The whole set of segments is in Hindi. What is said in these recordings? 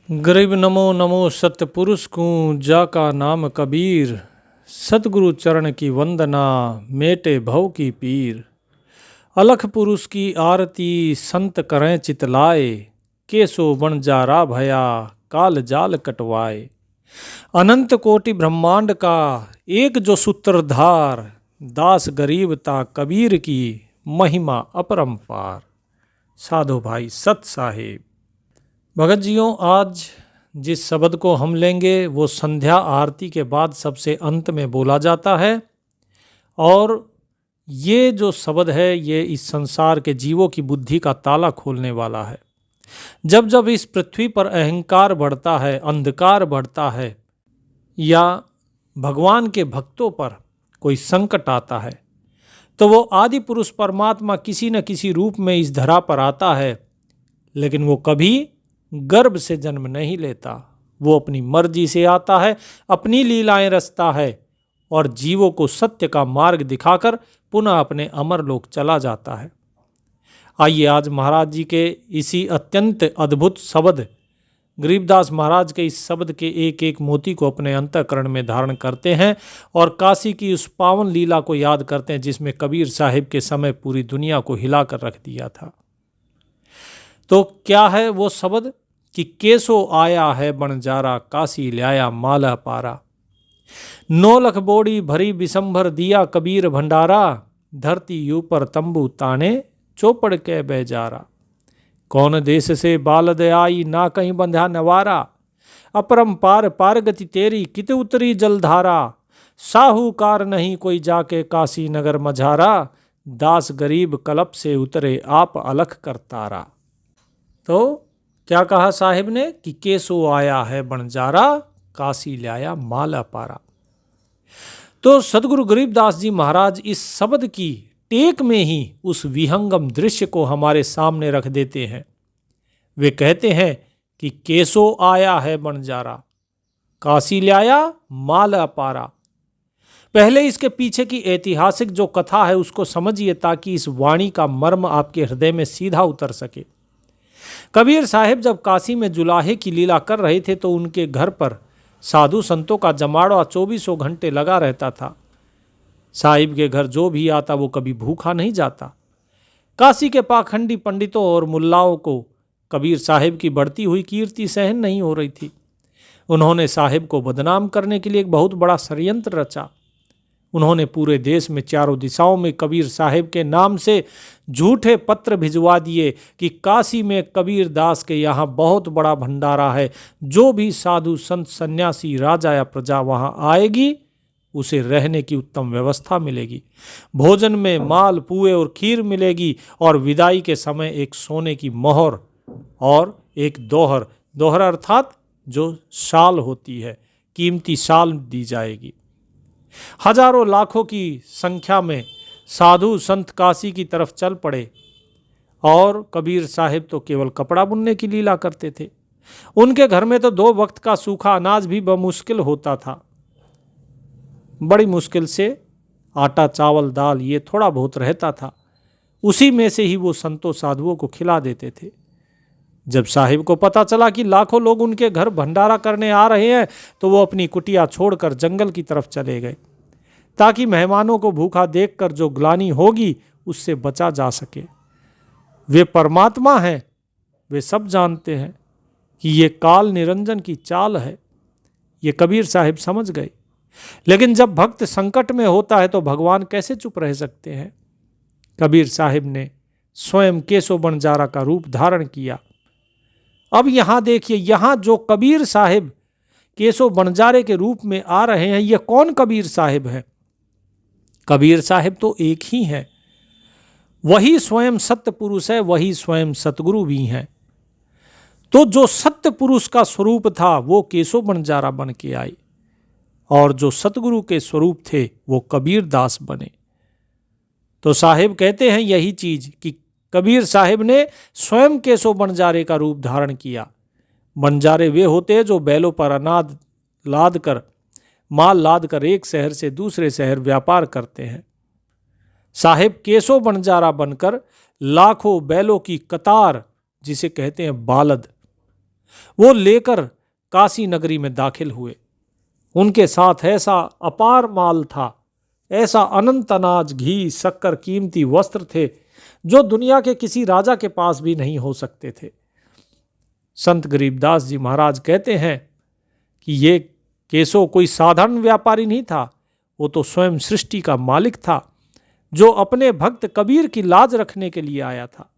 गरीब नमो नमो सतपुरुष को जाका नाम कबीर। सतगुरु चरण की वंदना मेटे भव की पीर। अलख पुरुष की आरती संत करें चितलाए। केसो बणजारा भया काल जाल कटवाए। अनंत कोटि ब्रह्मांड का एक जो सूत्रधार। दास गरीब ता कबीर की महिमा अपरंपार। साधु भाई सत साहेब। भगत जियों, आज जिस शब्द को हम लेंगे वो संध्या आरती के बाद सबसे अंत में बोला जाता है। और ये जो शब्द है ये इस संसार के जीवों की बुद्धि का ताला खोलने वाला है। जब जब इस पृथ्वी पर अहंकार बढ़ता है, अंधकार बढ़ता है, या भगवान के भक्तों पर कोई संकट आता है, तो वो आदि पुरुष परमात्मा किसी न किसी रूप में इस धरा पर आता है। लेकिन वो कभी गर्भ से जन्म नहीं लेता, वो अपनी मर्जी से आता है, अपनी लीलाएं रचता है और जीवों को सत्य का मार्ग दिखाकर पुनः अपने अमरलोक चला जाता है। आइए आज महाराज जी के इसी अत्यंत अद्भुत शब्द, गरीबदास महाराज के इस शब्द के एक एक मोती को अपने अंतःकरण में धारण करते हैं और काशी की उस पावन लीला को याद करते हैं जिसमें कबीर साहिब के समय पूरी दुनिया को हिलाकर रख दिया था। तो क्या है वो शब्द कि केसो आया है बणजारा काशी ल्याया माला पारा। 9 लख बोड़ी भरी बिसंभर दिया कबीर भंडारा। धरती ऊपर तंबू ताने चौपड़ के बेजारा। कौन देश से बालद आई ना कहीं बंधा नवारा। अपरंपार पारगति तेरी कित उतरी जलधारा। साहूकार नहीं कोई जाके काशी नगर मझारा। दास गरीब कलप से उतरे आप अलख कर तारा। तो क्या कहा साहिब ने कि केसो आया है बणजारा काशी ल्याया माला पारा। तो सदगुरु गरीबदास जी महाराज इस शब्द की टेक में ही उस विहंगम दृश्य को हमारे सामने रख देते हैं। वे कहते हैं कि केसो आया है बणजारा काशी ल्याया माला पारा। पहले इसके पीछे की ऐतिहासिक जो कथा है उसको समझिए ताकि इस वाणी का मर्म आपके हृदय में सीधा उतर सके। कबीर साहिब जब काशी में जुलाहे की लीला कर रहे थे तो उनके घर पर साधु संतों का जमावड़ा 24 घंटे लगा रहता था। साहिब के घर जो भी आता वो कभी भूखा नहीं जाता। काशी के पाखंडी पंडितों और मुल्लाओं को कबीर साहिब की बढ़ती हुई कीर्ति सहन नहीं हो रही थी। उन्होंने साहिब को बदनाम करने के लिए एक बहुत बड़ा षड्यंत्र रचा। उन्होंने पूरे देश में चारों दिशाओं में कबीर साहिब के नाम से झूठे पत्र भिजवा दिए कि काशी में कबीर दास के यहाँ बहुत बड़ा भंडारा है। जो भी साधु संत सन्यासी राजा या प्रजा वहाँ आएगी उसे रहने की उत्तम व्यवस्था मिलेगी। भोजन में माल पुए और खीर मिलेगी और विदाई के समय एक सोने की मोहर और एक दोहर, दोहर अर्थात जो शाल होती है, कीमती शाल दी जाएगी। हजारों लाखों की संख्या में साधु संत काशी की तरफ चल पड़े और कबीर साहिब तो केवल कपड़ा बुनने की लीला करते थे। उनके घर में तो 2 वक्त का सूखा अनाज भी बमुश्किल होता था। बड़ी मुश्किल से आटा चावल दाल ये थोड़ा बहुत रहता था, उसी में से ही वो संतों साधुओं को खिला देते थे। जब साहिब को पता चला कि लाखों लोग उनके घर भंडारा करने आ रहे हैं तो वो अपनी कुटिया छोड़कर जंगल की तरफ चले गए ताकि मेहमानों को भूखा देखकर जो ग्लानि होगी उससे बचा जा सके। वे परमात्मा हैं, वे सब जानते हैं कि ये काल निरंजन की चाल है। ये कबीर साहिब समझ गए। लेकिन जब भक्त संकट में होता है तो भगवान कैसे चुप रह सकते हैं। कबीर साहिब ने स्वयं केसो बणजारा का रूप धारण किया। अब यहां देखिए, यहां जो कबीर साहिब केसो बणजारे के रूप में आ रहे हैं, यह कौन कबीर साहिब है? कबीर साहिब तो एक ही है, वही स्वयं सत्य पुरुष है, वही स्वयं सतगुरु भी हैं। तो जो सत्य पुरुष का स्वरूप था वो केसो बणजारा बन के आए और जो सतगुरु के स्वरूप थे वो कबीर दास बने। तो साहिब कहते हैं यही चीज कि कबीर साहिब ने स्वयं केसो बणजारे का रूप धारण किया। बणजारे वे होते हैं जो बैलों पर अनाज लाद कर, माल लाद कर एक शहर से दूसरे शहर व्यापार करते हैं। साहिब केसो बणजारा बनकर लाखों बैलों की कतार, जिसे कहते हैं बालद, वो लेकर काशी नगरी में दाखिल हुए। उनके साथ ऐसा अपार माल था, ऐसा अनंत अनाज, घी, शक्कर, कीमती वस्त्र थे जो दुनिया के किसी राजा के पास भी नहीं हो सकते थे। संत गरीबदास जी महाराज कहते हैं कि ये केशव कोई साधारण व्यापारी नहीं था, वो तो स्वयं सृष्टि का मालिक था, जो अपने भक्त कबीर की लाज रखने के लिए आया था।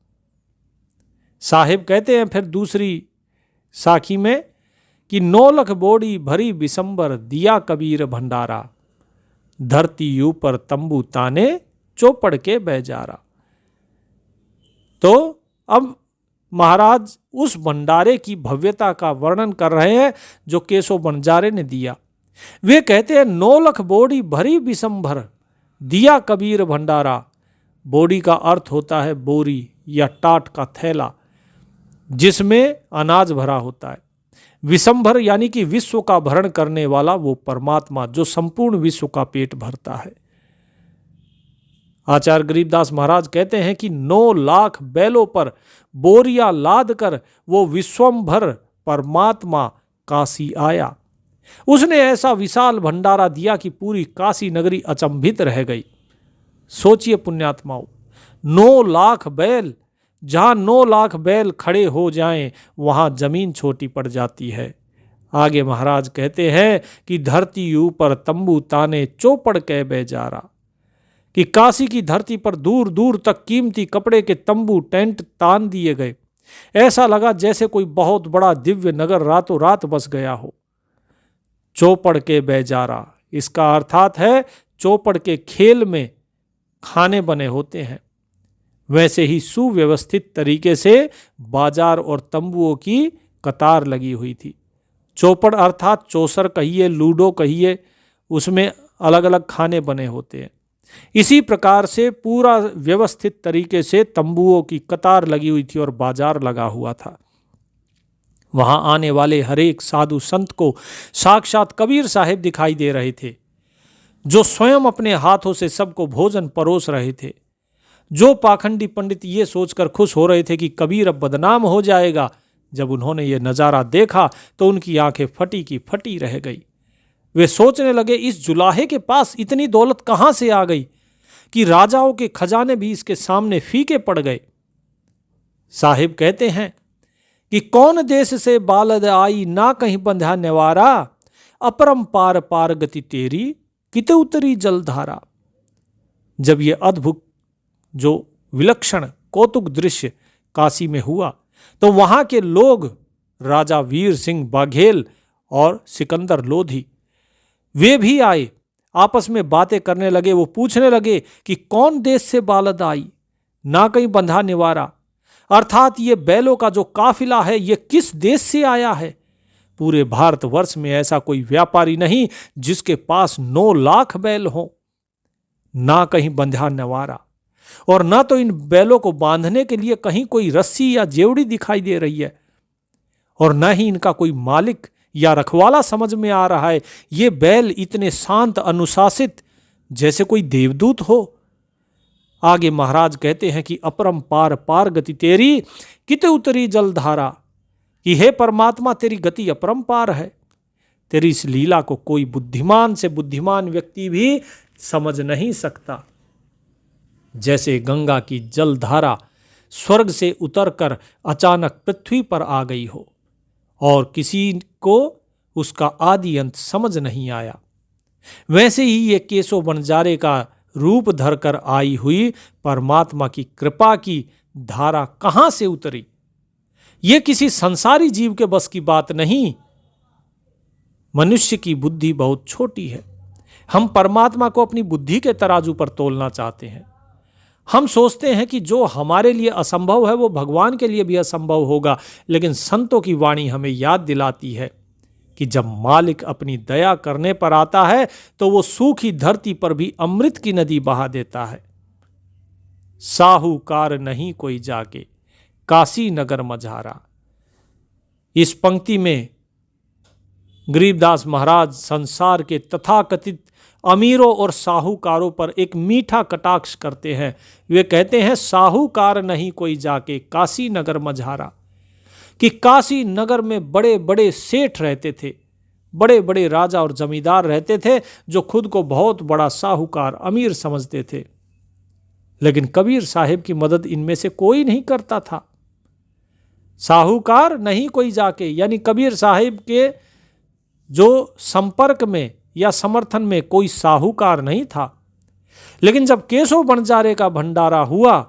साहिब कहते हैं फिर दूसरी साखी में कि 9 लख बोड़ी भरी बिसंबर, दिया कबीर भंडारा, धरती ऊपर तंबू ताने, चौपड़ के बेजारा। तो अब महाराज उस भंडारे की भव्यता का वर्णन कर रहे हैं जो केशव बंजारे ने दिया। वे कहते हैं 9 लख बोड़ी भरी बिसंभर, दिया कबीर भंडारा। बोड़ी का अर्थ होता है बोरी या टाट का थैला जिसमें अनाज भरा होता है। विसंभर यानी कि विश्व का भरण करने वाला वो परमात्मा जो संपूर्ण विश्व का पेट भरता है। आचार्य गरीबदास महाराज कहते हैं कि 9 लाख बैलों पर बोरिया लाद कर वो विश्वंभर परमात्मा काशी आया। उसने ऐसा विशाल भंडारा दिया कि पूरी काशी नगरी अचंभित रह गई। सोचिए पुण्यात्माओं, 9 लाख बैल, जहां 9 लाख बैल खड़े हो जाएं वहां जमीन छोटी पड़ जाती है। आगे महाराज कहते हैं कि धरती ऊपर तंबू ताने, चौपड़ के बेजारा, कि काशी की धरती पर दूर दूर तक कीमती कपड़े के तंबू, टेंट तान दिए गए। ऐसा लगा जैसे कोई बहुत बड़ा दिव्य नगर रातों रात बस गया हो। चौपड़ के बेजारा, इसका अर्थात है चौपड़ के खेल में खाने बने होते हैं। वैसे ही सुव्यवस्थित तरीके से बाजार और तंबुओं की कतार लगी हुई थी। चौपड़ अर्थात चौसर कहिए, लूडो कहिए, उसमें अलग अलग खाने बने होते हैं। इसी प्रकार से पूरा व्यवस्थित तरीके से तंबुओं की कतार लगी हुई थी और बाजार लगा हुआ था। वहां आने वाले हरेक साधु संत को साक्षात कबीर साहिब दिखाई दे रहे थे, जो स्वयं अपने हाथों से सबको भोजन परोस रहे थे। जो पाखंडी पंडित ये सोचकर खुश हो रहे थे कि कबीर अब बदनाम हो जाएगा, जब उन्होंने ये नज़ारा देखा तो उनकी आंखें फटी की फटी रह गई। वे सोचने लगे इस जुलाहे के पास इतनी दौलत कहां से आ गई कि राजाओं के खजाने भी इसके सामने फीके पड़ गए। साहिब कहते हैं कि कौन देश से बालद आई, ना कहीं बंधा नेवारा, अपरंपार पार गति तेरी, किते उतरी जलधारा। जब ये अद्भुत जो विलक्षण कौतुक दृश्य काशी में हुआ तो वहां के लोग, राजा वीर सिंह बाघेल और सिकंदर लोधी, वे भी आए, आपस में बातें करने लगे। वो पूछने लगे कि कौन देश से बालद आई, ना कहीं बंधा निवारा, अर्थात ये बैलों का जो काफिला है ये किस देश से आया है। पूरे भारतवर्ष में ऐसा कोई व्यापारी नहीं जिसके पास 9 लाख बैल हो, ना कहीं बंधा निवारा, और ना तो इन बैलों को बांधने के लिए कहीं कोई रस्सी या जेवड़ी दिखाई दे रही है, और न ही इनका कोई मालिक या रखवाला समझ में आ रहा है। ये बैल इतने शांत, अनुशासित, जैसे कोई देवदूत हो। आगे महाराज कहते हैं कि अपरंपार पार गति तेरी, किते उतरी जलधारा, कि हे परमात्मा तेरी गति अपरंपार है। तेरी इस लीला को कोई बुद्धिमान से बुद्धिमान व्यक्ति भी समझ नहीं सकता। जैसे गंगा की जलधारा स्वर्ग से उतरकर अचानक पृथ्वी पर आ गई हो और किसी को उसका आदि अंत समझ नहीं आया, वैसे ही ये केशव बंजारे का रूप धरकर आई हुई परमात्मा की कृपा की धारा कहां से उतरी। ये किसी संसारी जीव के बस की बात नहीं। मनुष्य की बुद्धि बहुत छोटी है। हम परमात्मा को अपनी बुद्धि के तराजू पर तोलना चाहते हैं। हम सोचते हैं कि जो हमारे लिए असंभव है वो भगवान के लिए भी असंभव होगा, लेकिन संतों की वाणी हमें याद दिलाती है कि जब मालिक अपनी दया करने पर आता है तो वो सूखी धरती पर भी अमृत की नदी बहा देता है। साहूकार नहीं कोई जाके, काशी नगर मझारा। इस पंक्ति में गरीबदास महाराज संसार के तथाकथित अमीरों और साहूकारों पर एक मीठा कटाक्ष करते हैं। वे कहते हैं साहूकार नहीं कोई जाके, काशी नगर मझारा, कि काशी नगर में बड़े बड़े सेठ रहते थे, बड़े बड़े राजा और जमींदार रहते थे जो खुद को बहुत बड़ा साहूकार, अमीर समझते थे। लेकिन कबीर साहिब की मदद इनमें से कोई नहीं करता था। साहूकार नहीं कोई जाके, यानी कबीर साहिब के जो संपर्क में या समर्थन में कोई साहूकार नहीं था। लेकिन जब केशव बंजारे का भंडारा हुआ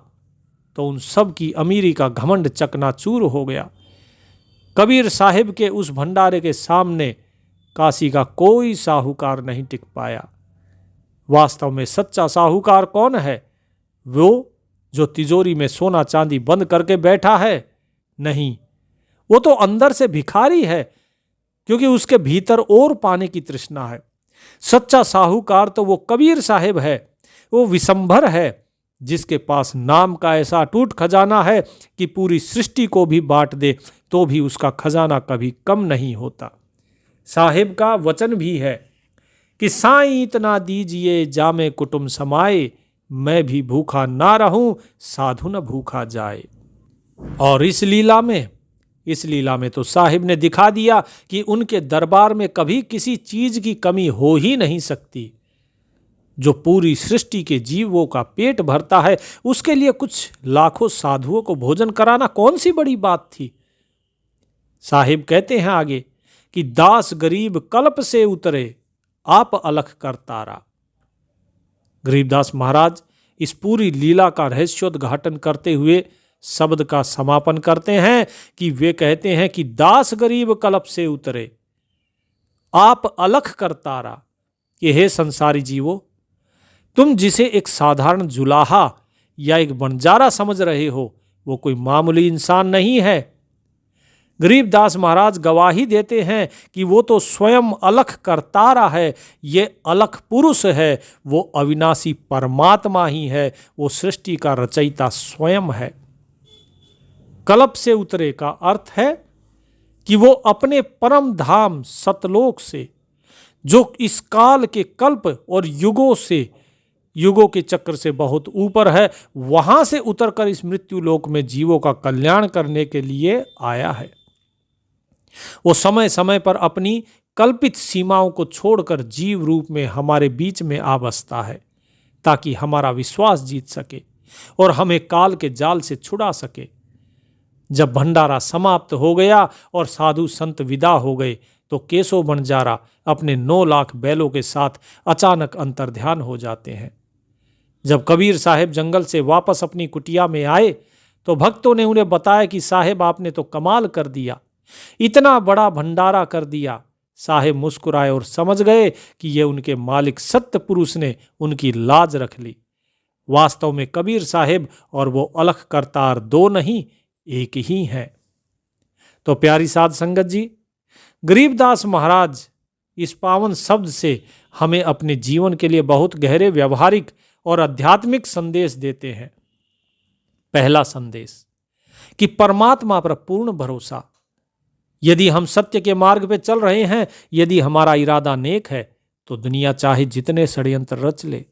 तो उन सब की अमीरी का घमंड चकनाचूर हो गया। कबीर साहिब के उस भंडारे के सामने काशी का कोई साहूकार नहीं टिक पाया। वास्तव में सच्चा साहूकार कौन है? वो जो तिजोरी में सोना चांदी बंद करके बैठा है? नहीं, वो तो अंदर से भिखारी है, क्योंकि उसके भीतर और पाने की तृष्णा है। सच्चा साहूकार तो वो कबीर साहिब है, वो विशंभर है, जिसके पास नाम का ऐसा अटूट खजाना है कि पूरी सृष्टि को भी बांट दे तो भी उसका खजाना कभी कम नहीं होता। साहिब का वचन भी है कि साईं इतना दीजिए जामे कुटुंब समाए, मैं भी भूखा ना रहूं साधु न भूखा जाए। और इस लीला में तो साहिब ने दिखा दिया कि उनके दरबार में कभी किसी चीज की कमी हो ही नहीं सकती। जो पूरी सृष्टि के जीवों का पेट भरता है, उसके लिए कुछ लाखों साधुओं को भोजन कराना कौन सी बड़ी बात थी। साहिब कहते हैं आगे कि दास गरीब कल्प से उतरे, आप अलख कर तारा। गरीबदास महाराज इस पूरी लीला का रहस्योद्घाटन करते हुए शब्द का समापन करते हैं कि वे कहते हैं कि दास गरीब कल्प से उतरे, आप अलख कर तारा। कि हे संसारी जीवो, तुम जिसे एक साधारण जुलाहा या एक बंजारा समझ रहे हो, वो कोई मामूली इंसान नहीं है। गरीबदास महाराज गवाही देते हैं कि वो तो स्वयं अलख करतारा है, ये अलख पुरुष है, वो अविनाशी परमात्मा ही है, वो सृष्टि का रचयिता स्वयं है। कल्प से उतरे का अर्थ है कि वो अपने परम धाम सतलोक से, जो इस काल के कल्प और युगों के चक्र से बहुत ऊपर है, वहां से उतरकर इस मृत्यु लोक में जीवों का कल्याण करने के लिए आया है। वो समय समय पर अपनी कल्पित सीमाओं को छोड़कर जीव रूप में हमारे बीच में आ बसता है, ताकि हमारा विश्वास जीत सके और हमें काल के जाल से छुड़ा सके। जब भंडारा समाप्त हो गया और साधु संत विदा हो गए, तो केशव बंजारा अपने 9 लाख बैलों के साथ अचानक अंतर्ध्यान हो जाते हैं। जब कबीर साहिब जंगल से वापस अपनी कुटिया में आए, तो भक्तों ने उन्हें बताया कि साहिब आपने तो कमाल कर दिया, इतना बड़ा भंडारा कर दिया। साहिब मुस्कुराए और समझ गए कि ये उनके मालिक सत्य पुरुष ने उनकी लाज रख ली। वास्तव में कबीर साहिब और वो अलख करतार 2 नहीं, एक ही हैं। तो प्यारी साध संगत जी, गरीबदास महाराज इस पावन शब्द से हमें अपने जीवन के लिए बहुत गहरे व्यवहारिक और आध्यात्मिक संदेश देते हैं। पहला संदेश कि परमात्मा पर पूर्ण भरोसा। यदि हम सत्य के मार्ग पे चल रहे हैं, यदि हमारा इरादा नेक है, तो दुनिया चाहे जितने षड्यंत्र रच ले,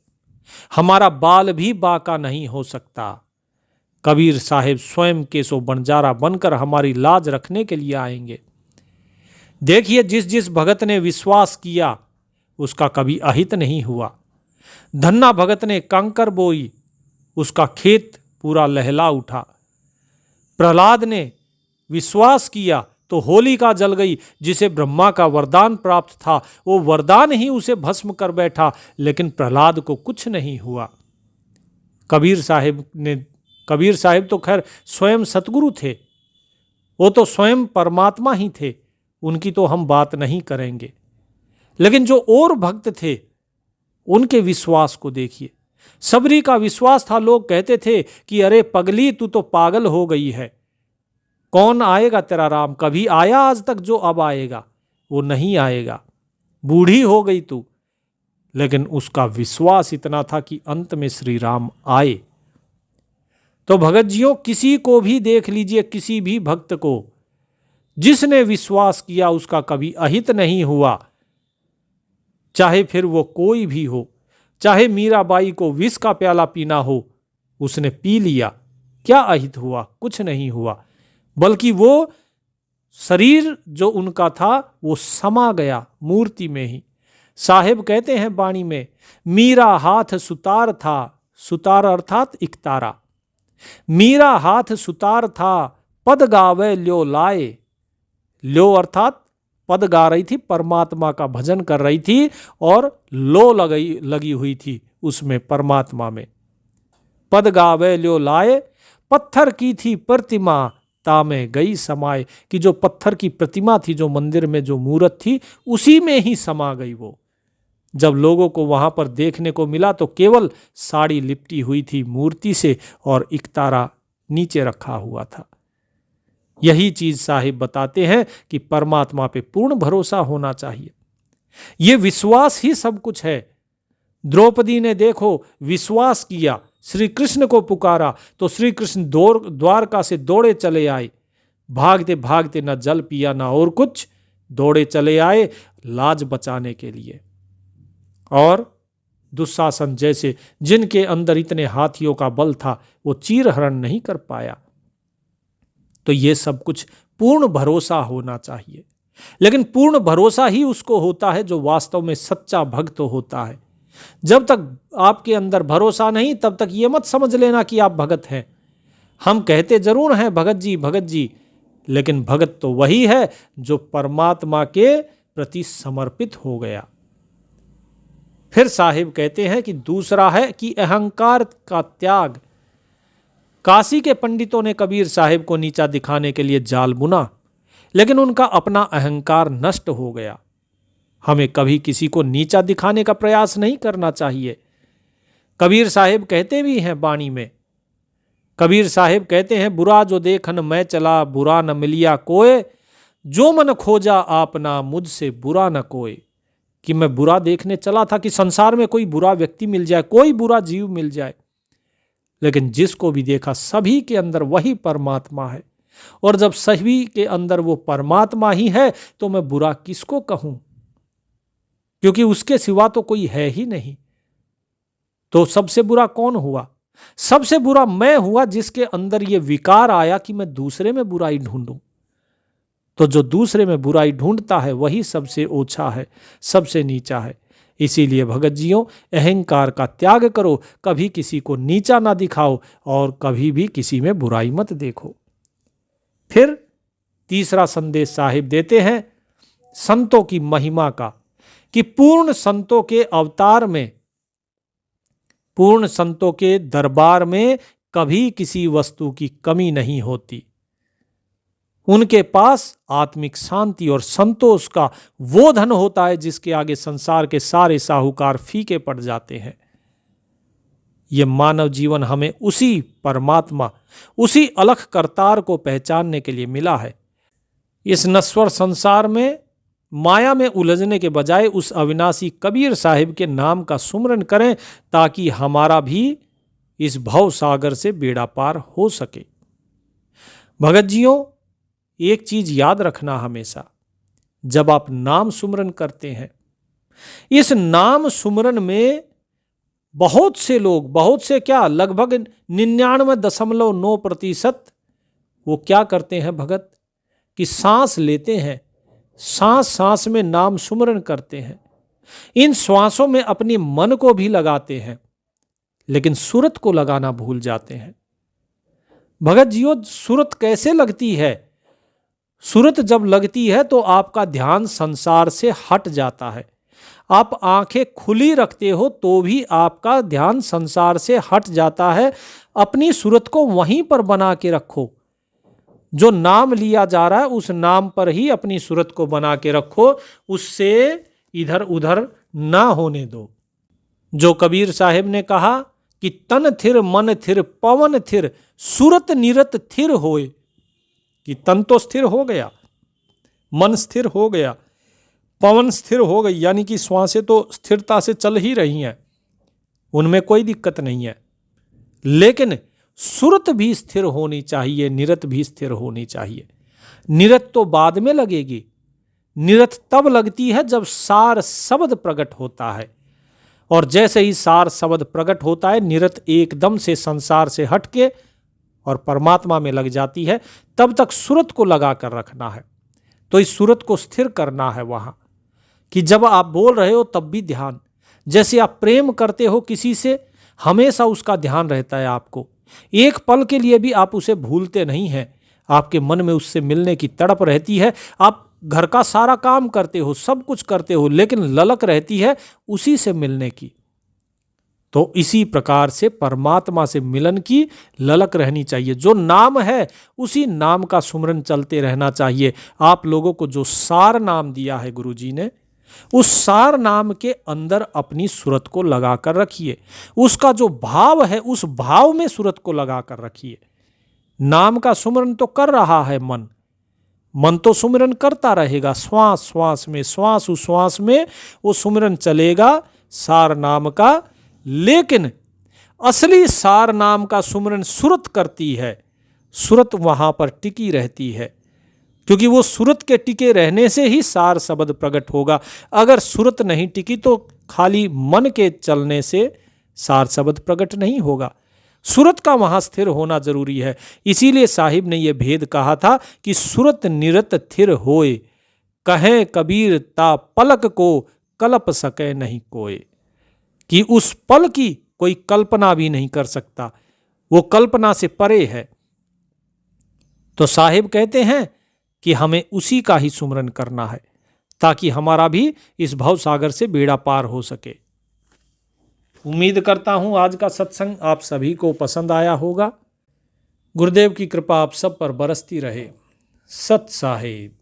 हमारा बाल भी बाका नहीं हो सकता। कबीर साहिब स्वयं केशव बंजारा बनकर हमारी लाज रखने के लिए आएंगे। देखिए, जिस जिस भगत ने विश्वास किया उसका कभी अहित नहीं हुआ। धन्ना भगत ने कंकर बोई, उसका खेत पूरा लहला उठा। प्रहलाद ने विश्वास किया तो होलिका जल गई, जिसे ब्रह्मा का वरदान प्राप्त था, वो वरदान ही उसे भस्म कर बैठा, लेकिन प्रहलाद को कुछ नहीं हुआ। कबीर साहिब तो खैर स्वयं सतगुरु थे, वो तो स्वयं परमात्मा ही थे, उनकी तो हम बात नहीं करेंगे। लेकिन जो और भक्त थे, उनके विश्वास को देखिए। सबरी का विश्वास था, लोग कहते थे कि अरे पगली, तू तो पागल हो गई है, कौन आएगा तेरा राम? कभी आया आज तक जो अब आएगा? वो नहीं आएगा, बूढ़ी हो गई तू। लेकिन उसका विश्वास इतना था कि अंत में श्री राम आए। तो भगत जियों, किसी को भी देख लीजिए, किसी भी भक्त को, जिसने विश्वास किया उसका कभी अहित नहीं हुआ, चाहे फिर वो कोई भी हो। चाहे मीराबाई को विष का प्याला पीना हो, उसने पी लिया, क्या अहित हुआ? कुछ नहीं हुआ, बल्कि वो शरीर जो उनका था वो समा गया मूर्ति में ही। साहिब कहते हैं बाणी में, मीरा हाथ सुतार था, सुतार अर्थात इकतारा, मीरा हाथ सुतार था, पद गावे ल्यो लाए, ल्यो अर्थात पद गा रही थी, परमात्मा का भजन कर रही थी और लो लगी हुई थी उसमें, परमात्मा में। पद गावे ल्यो लाए, पत्थर की थी प्रतिमा, तामे गई समाए, कि जो पत्थर की प्रतिमा थी, जो मंदिर में जो मूर्त थी, उसी में ही समा गई वो। जब लोगों को वहां पर देखने को मिला तो केवल साड़ी लिपटी हुई थी मूर्ति से और इकतारा नीचे रखा हुआ था। यही चीज साहिब बताते हैं कि परमात्मा पे पूर्ण भरोसा होना चाहिए। ये विश्वास ही सब कुछ है। द्रौपदी ने देखो विश्वास किया, श्री कृष्ण को पुकारा तो श्री कृष्ण द्वारका से दौड़े चले आए, भागते भागते न जल पिया ना और कुछ, दौड़े चले आए लाज बचाने के लिए। और दुशासन जैसे जिनके अंदर इतने हाथियों का बल था, वो चीर हरण नहीं कर पाया। तो ये सब कुछ पूर्ण भरोसा होना चाहिए। लेकिन पूर्ण भरोसा ही उसको होता है जो वास्तव में सच्चा भक्त होता है। जब तक आपके अंदर भरोसा नहीं, तब तक ये मत समझ लेना कि आप भगत हैं। हम कहते जरूर हैं भगत जी, लेकिन भगत तो वही है जो परमात्मा के प्रति समर्पित हो गया। फिर साहिब कहते हैं कि दूसरा है कि अहंकार का त्याग। काशी के पंडितों ने कबीर साहिब को नीचा दिखाने के लिए जाल बुना, लेकिन उनका अपना अहंकार नष्ट हो गया। हमें कभी किसी को नीचा दिखाने का प्रयास नहीं करना चाहिए। कबीर साहिब कहते भी हैं बाणी में, कबीर साहिब कहते हैं, बुरा जो देखन मैं चला, बुरा न मिलिया कोय, जो मन खोजा आपना, मुझसे बुरा न कोय। कि मैं बुरा देखने चला था कि संसार में कोई बुरा व्यक्ति मिल जाए, कोई बुरा जीव मिल जाए, लेकिन जिसको भी देखा सभी के अंदर वही परमात्मा है। और जब सभी के अंदर वो परमात्मा ही है तो मैं बुरा किसको कहूं, क्योंकि उसके सिवा तो कोई है ही नहीं। तो सबसे बुरा कौन हुआ? सबसे बुरा मैं हुआ जिसके अंदर ये विकार आया कि मैं दूसरे में बुराई ढूंढूं। तो जो दूसरे में बुराई ढूंढता है वही सबसे ओछा है, सबसे नीचा है। इसीलिए भगत जियों, अहंकार का त्याग करो, कभी किसी को नीचा ना दिखाओ और कभी भी किसी में बुराई मत देखो। फिर तीसरा संदेश साहिब देते हैं संतों की महिमा का, कि पूर्ण संतों के अवतार में, पूर्ण संतों के दरबार में कभी किसी वस्तु की कमी नहीं होती। उनके पास आत्मिक शांति और संतोष का वो धन होता है जिसके आगे संसार के सारे साहूकार फीके पड़ जाते हैं। ये मानव जीवन हमें उसी परमात्मा, उसी अलख करतार को पहचानने के लिए मिला है। इस नश्वर संसार में माया में उलझने के बजाय उस अविनाशी कबीर साहिब के नाम का सुमरन करें, ताकि हमारा भी इस भव सागर से बेड़ा पार हो सके। भगत जियों, एक चीज याद रखना हमेशा, जब आप नाम सुमरन करते हैं, इस नाम सुमरन में बहुत से लोग, बहुत से क्या, लगभग 99.9% वो क्या करते हैं भगत, कि सांस लेते हैं, सांस सांस में नाम सुमरन करते हैं। इन श्वासों में अपने मन को भी लगाते हैं, लेकिन सुरत को लगाना भूल जाते हैं। भगत जियो, सुरत कैसे लगती है? सुरत जब लगती है तो आपका ध्यान संसार से हट जाता है। आप आंखें खुली रखते हो तो भी आपका ध्यान संसार से हट जाता है। अपनी सुरत को वहीं पर बना के रखो। जो नाम लिया जा रहा है उस नाम पर ही अपनी सुरत को बना के रखो, उससे इधर उधर ना होने दो। जो कबीर साहिब ने कहा कि तन थिर मन थिर पवन थिर, सुरत निरत थिर होए, कि तन तो स्थिर हो गया, मन स्थिर हो गया, पवन स्थिर हो गई, यानी कि श्वासें तो स्थिरता से चल ही रही हैं, उनमें कोई दिक्कत नहीं है, लेकिन सुरत भी स्थिर होनी चाहिए, निरत भी स्थिर होनी चाहिए। निरत तो बाद में लगेगी, निरत तब लगती है जब सार शब्द प्रकट होता है, और जैसे ही सार शब्द प्रकट होता है, निरत एकदम से संसार से हटके और परमात्मा में लग जाती है। तब तक सुरत को लगा कर रखना है। तो इस सूरत को स्थिर करना है वहां, कि जब आप बोल रहे हो तब भी ध्यान, जैसे आप प्रेम करते हो किसी से, हमेशा उसका ध्यान रहता है आपको, एक पल के लिए भी आप उसे भूलते नहीं हैं, आपके मन में उससे मिलने की तड़प रहती है। आप घर का सारा काम करते हो, सब कुछ करते हो, लेकिन ललक रहती है उसी से मिलने की। तो इसी प्रकार से परमात्मा से मिलन की ललक रहनी चाहिए। जो नाम है उसी नाम का सुमरन चलते रहना चाहिए। आप लोगों को जो सार नाम दिया है गुरु जी ने, उस सार नाम के अंदर अपनी सूरत को लगाकर रखिए। उसका जो भाव है उस भाव में सूरत को लगाकर रखिए। नाम का सुमरन तो कर रहा है मन तो सुमिरन करता रहेगा, श्वास श्वास में, श्वास उश्वास में वो सुमिरन चलेगा सार नाम का। लेकिन असली सार नाम का सुमिरन सुरत करती है, सुरत वहां पर टिकी रहती है, क्योंकि वो सुरत के टिके रहने से ही सार शब्द प्रकट होगा। अगर सुरत नहीं टिकी तो खाली मन के चलने से सार शब्द प्रकट नहीं होगा। सुरत का वहां स्थिर होना जरूरी है। इसीलिए साहिब ने यह भेद कहा था कि सुरत निरत थिर होए, कहे कबीर ता पलक को कल्प सके नहीं कोई, कि उस पल की कोई कल्पना भी नहीं कर सकता, वो कल्पना से परे है। तो साहिब कहते हैं कि हमें उसी का ही सुमरन करना है, ताकि हमारा भी इस भवसागर से बेड़ा पार हो सके। उम्मीद करता हूं आज का सत्संग आप सभी को पसंद आया होगा। गुरुदेव की कृपा आप सब पर बरसती रहे। सत साहिब।